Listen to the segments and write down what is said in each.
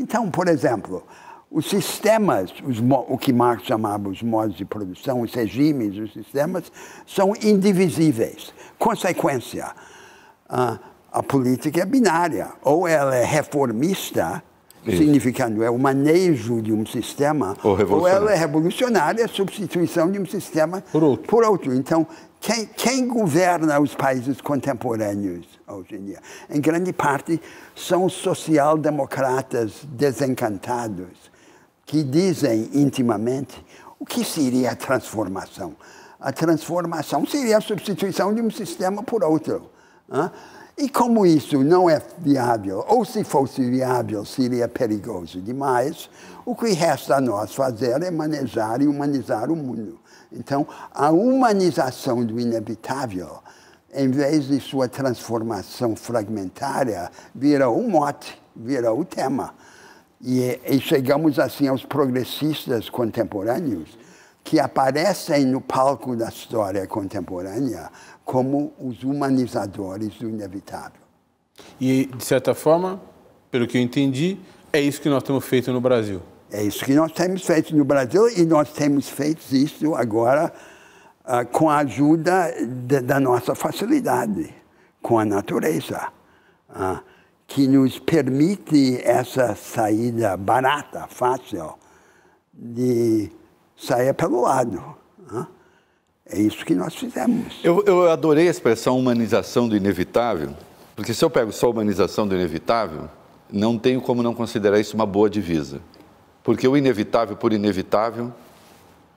Então, por exemplo, os sistemas, o que Marx chamava os modos de produção, os regimes, os sistemas, são indivisíveis. Consequência, a política é binária. Ou ela é reformista, significando é o manejo de um sistema, ou ela é revolucionária, a substituição de um sistema por outro. Então, quem governa os países contemporâneos hoje em dia? Em grande parte, são social-democratas desencantados, que dizem intimamente o que seria a transformação. A transformação seria a substituição de um sistema por outro. E como isso não é viável, ou se fosse viável, seria perigoso demais, o que resta a nós fazer é manejar e humanizar o mundo. Então, a humanização do inevitável, em vez de sua transformação fragmentária, vira o mote, vira o tema. E chegamos assim aos progressistas contemporâneos, que aparecem no palco da história contemporânea como os humanizadores do inevitável. E, de certa forma, pelo que eu entendi, é isso que nós temos feito no Brasil. É isso que nós temos feito no Brasil, e nós temos feito isso agora com a ajuda da nossa facilidade com a natureza, que nos permite essa saída barata, fácil, de sair pelo lado. É isso que nós fizemos. Eu adorei a expressão humanização do inevitável, porque se eu pego só humanização do inevitável, não tenho como não considerar isso uma boa divisa. Porque o inevitável por inevitável...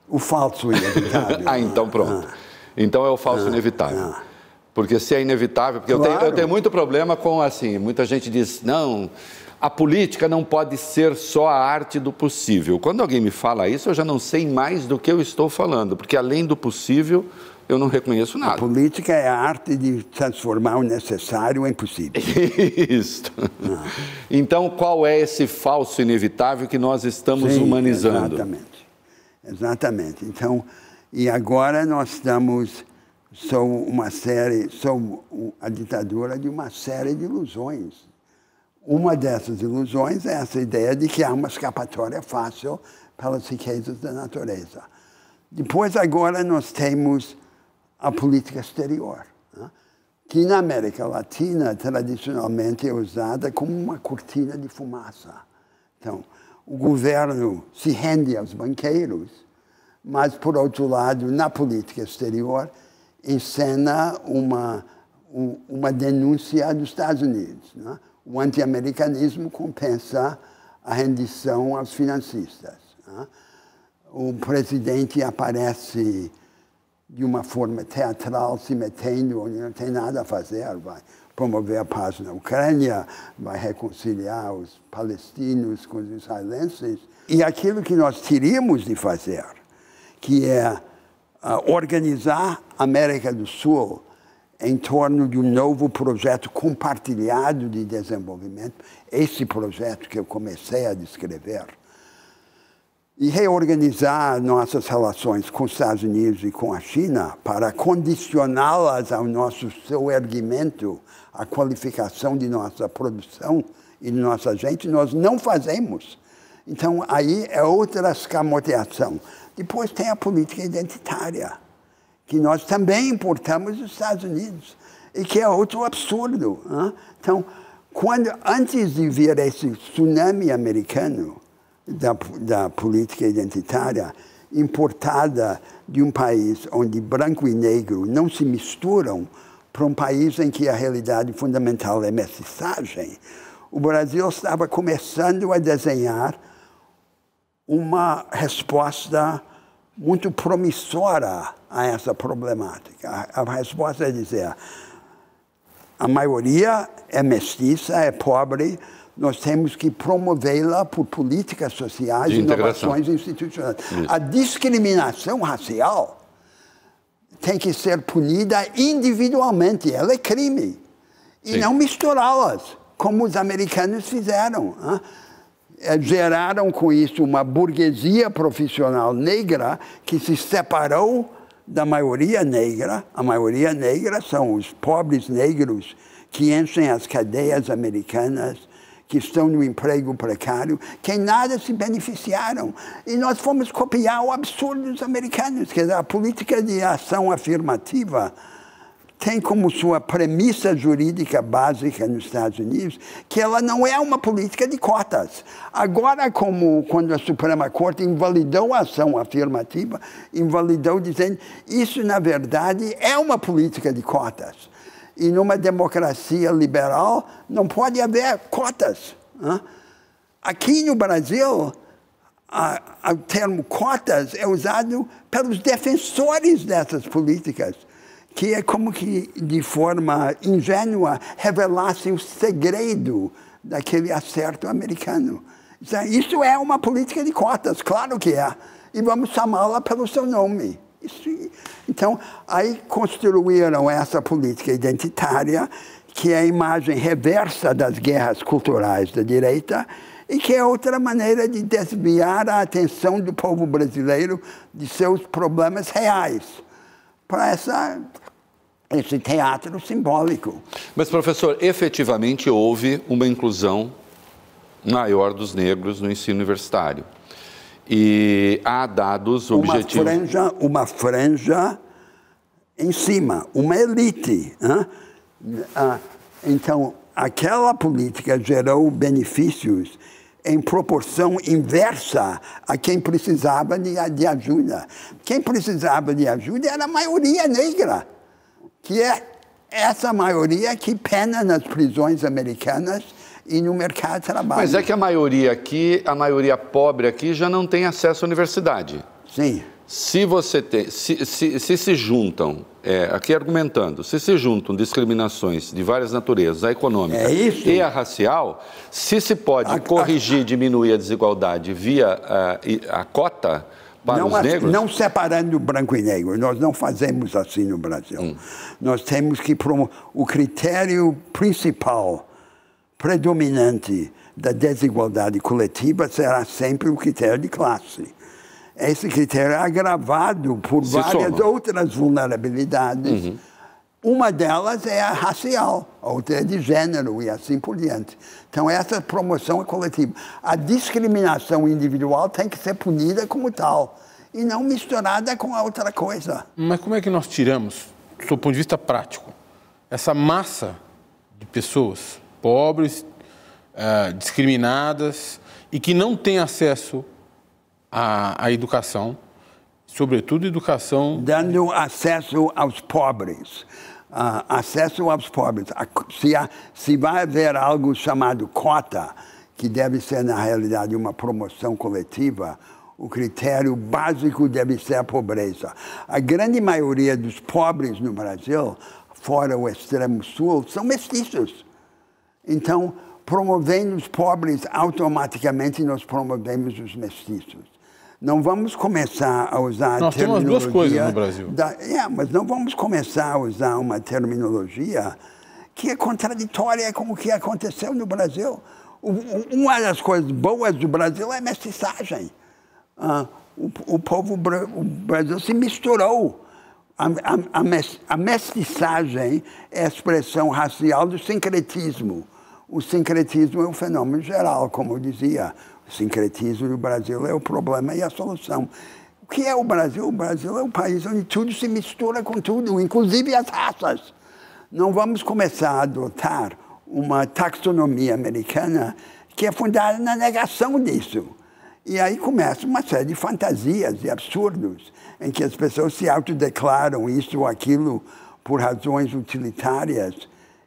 O falso inevitável. Então pronto. Então é o falso inevitável. Porque se é inevitável... Porque claro. eu tenho muito problema com, assim, muita gente diz, não, a política não pode ser só a arte do possível. Quando alguém me fala isso, eu já não sei mais do que eu estou falando, porque além do possível, eu não reconheço nada. A política é a arte de transformar o necessário em possível. Isso. Então, qual é esse falso inevitável que nós estamos humanizando? Exatamente. Exatamente. Então, e agora nós estamos sob a ditadura de uma série de ilusões. Uma dessas ilusões é essa ideia de que há uma escapatória fácil pelas riquezas da natureza. Depois, agora, nós temos a política exterior, que na América Latina, tradicionalmente, é usada como uma cortina de fumaça. Então, o governo se rende aos banqueiros, mas, por outro lado, na política exterior, encena uma denúncia dos Estados Unidos. O anti-americanismo compensa a rendição aos financistas. O presidente aparece de uma forma teatral, se metendo onde não tem nada a fazer, vai promover a paz na Ucrânia, vai reconciliar os palestinos com os israelenses. E aquilo que nós teríamos de fazer, que é organizar a América do Sul em torno de um novo projeto compartilhado de desenvolvimento, esse projeto que eu comecei a descrever, e reorganizar nossas relações com os Estados Unidos e com a China para condicioná-las ao nosso erguimento, à qualificação de nossa produção e de nossa gente, nós não fazemos. Então, aí é outra escamoteação. Depois tem a política identitária, que nós também importamos dos Estados Unidos, e que é outro absurdo. Então, antes de vir esse tsunami americano da política identitária, importada de um país onde branco e negro não se misturam, para um país em que a realidade fundamental é mestiçagem, o Brasil estava começando a desenhar uma resposta muito promissora a essa problemática. A resposta é dizer, a maioria é mestiça, é pobre, nós temos que promovê-la por políticas sociais, inovações institucionais. Isso. A discriminação racial tem que ser punida individualmente, ela é crime. E não misturá-las, como os americanos fizeram. Geraram com isso uma burguesia profissional negra que se separou da maioria negra. A maioria negra são os pobres negros que enchem as cadeias americanas, que estão no emprego precário, que nada se beneficiaram. E nós fomos copiar o absurdo dos americanos. Quer dizer, a política de ação afirmativa tem como sua premissa jurídica básica nos Estados Unidos que ela não é uma política de cotas. Agora, como quando a Suprema Corte invalidou a ação afirmativa, invalidou dizendo isso, na verdade, é uma política de cotas. E numa democracia liberal não pode haver cotas. Aqui no Brasil, o termo cotas é usado pelos defensores dessas políticas, que é como que, de forma ingênua, revelassem o segredo daquele acerto americano. Isso é uma política de cotas, claro que é. E vamos chamá-la pelo seu nome. Então, aí construíram essa política identitária, que é a imagem reversa das guerras culturais da direita, e que é outra maneira de desviar a atenção do povo brasileiro de seus problemas reais para esse teatro simbólico. Mas, professor, efetivamente houve uma inclusão maior dos negros no ensino universitário. E há dados objetivos... Uma franja em cima, uma elite. Então, aquela política gerou benefícios em proporção inversa a quem precisava de ajuda. Quem precisava de ajuda era a maioria negra, que é essa maioria que pena nas prisões americanas e no mercado de trabalho. Mas é que a maioria aqui, a maioria pobre aqui, já não tem acesso à universidade. Sim. Se você tem, se juntam, aqui argumentando, se juntam discriminações de várias naturezas, a econômica e a racial, se pode corrigir, diminuir a desigualdade via a cota para os negros... Não separando branco e negro, nós não fazemos assim no Brasil. Nós temos que promover o critério principal, predominante da desigualdade coletiva será sempre o critério de classe. Esse critério é agravado por várias outras vulnerabilidades. Uma delas é a racial, a outra é de gênero e assim por diante. Então, essa promoção é coletiva. A discriminação individual tem que ser punida como tal e não misturada com a outra coisa. Mas como é que nós tiramos, do ponto de vista prático, essa massa de pessoas pobres, discriminadas e que não têm acesso à educação, sobretudo educação... Dando acesso aos pobres. Acesso aos pobres. Se vai haver algo chamado cota, que deve ser, na realidade, uma promoção coletiva, o critério básico deve ser a pobreza. A grande maioria dos pobres no Brasil, fora o extremo sul, são mestiços. Então, promovendo os pobres, automaticamente nós promovemos os mestiços. Não vamos começar a usar Nós temos duas coisas no Brasil. Mas não vamos começar a usar uma terminologia que é contraditória com o que aconteceu no Brasil. Uma das coisas boas do Brasil é a mestiçagem. O Brasil se misturou. A mestiçagem é a expressão racial do sincretismo. O sincretismo é um fenômeno geral, como eu dizia. O sincretismo do Brasil é o problema e a solução. O que é o Brasil? O Brasil é um país onde tudo se mistura com tudo, inclusive as raças. Não vamos começar a adotar uma taxonomia americana que é fundada na negação disso. E aí começa uma série de fantasias e absurdos em que as pessoas se autodeclaram isso ou aquilo por razões utilitárias.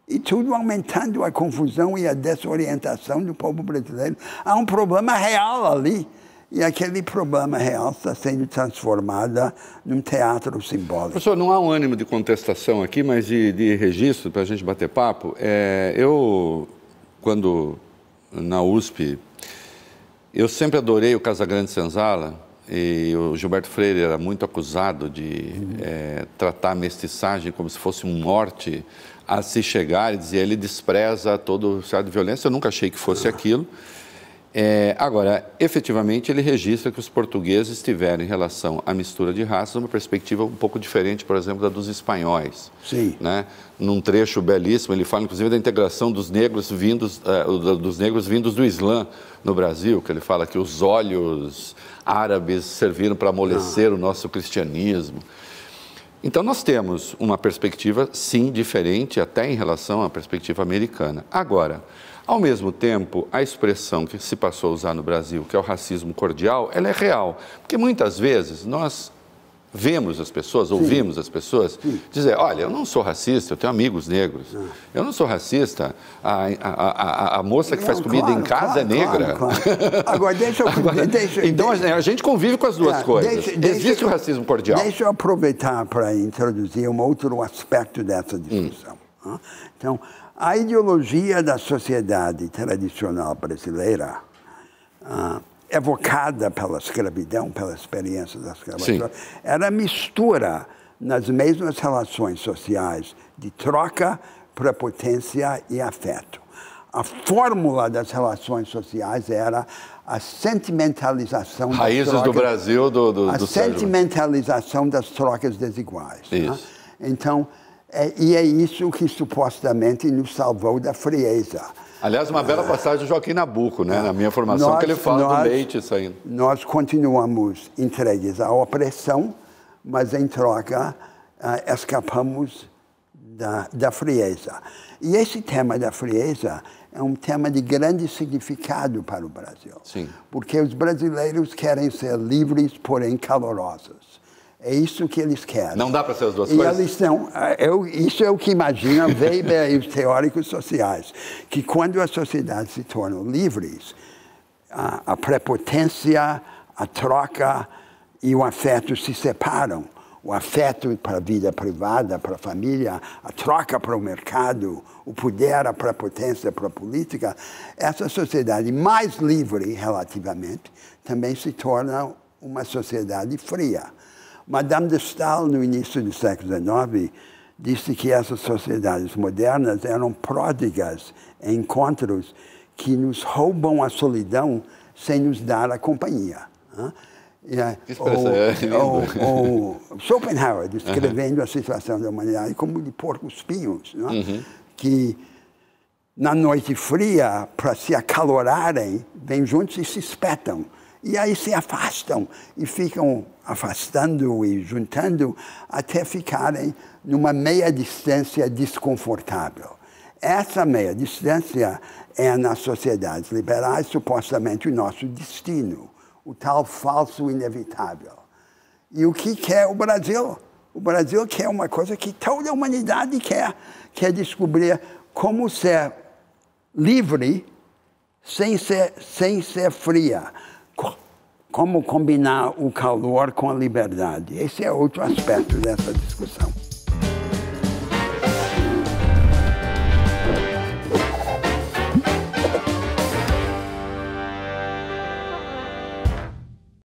E tudo aumentando a confusão e a desorientação do povo brasileiro. Há um problema real ali. E aquele problema real está sendo transformado num teatro simbólico. Professor, não há um ânimo de contestação aqui, mas de registro para a gente bater papo. Eu, quando na USP, eu sempre adorei o Casagrande Senzala. E o Gilberto Freire era muito acusado de tratar a mestiçagem como se fosse um norte a se chegar e dizer ele despreza todo o estado de violência. Eu nunca achei que fosse aquilo. Agora, efetivamente, ele registra que os portugueses tiveram, em relação à mistura de raças, uma perspectiva um pouco diferente, por exemplo, da dos espanhóis. Sim. Né? Num trecho belíssimo, ele fala, inclusive, da integração dos negros vindos do Islã no Brasil, que ele fala que os olhos árabes serviram para amolecer o nosso cristianismo. Então, nós temos uma perspectiva, sim, diferente, até em relação à perspectiva americana. Agora, ao mesmo tempo, a expressão que se passou a usar no Brasil, que é o racismo cordial, ela é real. Porque muitas vezes nós vemos as pessoas, ouvimos as pessoas dizer, olha, eu não sou racista, eu tenho amigos negros. Eu não sou racista, a moça que faz comida em casa é negra. Claro. Agora, então, a gente convive com as duas coisas. Existe o racismo cordial. Deixa eu aproveitar para introduzir um outro aspecto dessa discussão. Então, a ideologia da sociedade tradicional brasileira, evocada pela escravidão, pela experiência da escravidão, era mistura nas mesmas relações sociais de troca, prepotência e afeto. A fórmula das relações sociais era a sentimentalização das Raízes trocas, do Brasil, do sentimentalização das trocas desiguais. Isso. Né? Então, e é isso que supostamente nos salvou da frieza. Aliás, uma bela passagem do Joaquim Nabuco, né? Na minha formação, que ele fala do leite saindo. Nós continuamos entregues à opressão, mas em troca escapamos da frieza. E esse tema da frieza é um tema de grande significado para o Brasil. Sim. Porque os brasileiros querem ser livres, porém calorosos. É isso que eles querem. Não dá para ser as duas coisas? Eles não, isso é o que imaginam Weber e os teóricos sociais, que quando as sociedades se tornam livres, a prepotência, a troca e o afeto se separam. O afeto para a vida privada, para a família, a troca para o mercado, o poder, a prepotência para a política. Essa sociedade mais livre, relativamente, também se torna uma sociedade fria. Madame de Staël, no início do século XIX, disse que essas sociedades modernas eram pródigas em encontros que nos roubam a solidão sem nos dar a companhia. O Schopenhauer, descrevendo a situação da humanidade como de porcos-espinhos, que na noite fria, para se acalorarem, vêm juntos e se espetam. E aí se afastam e ficam afastando e juntando até ficarem numa meia distância desconfortável. Essa meia distância é, nas sociedades liberais, supostamente o nosso destino, o tal falso inevitável. E o que quer o Brasil? O Brasil quer uma coisa que toda a humanidade quer descobrir como ser livre sem ser fria. Como combinar o calor com a liberdade. Esse é outro aspecto dessa discussão.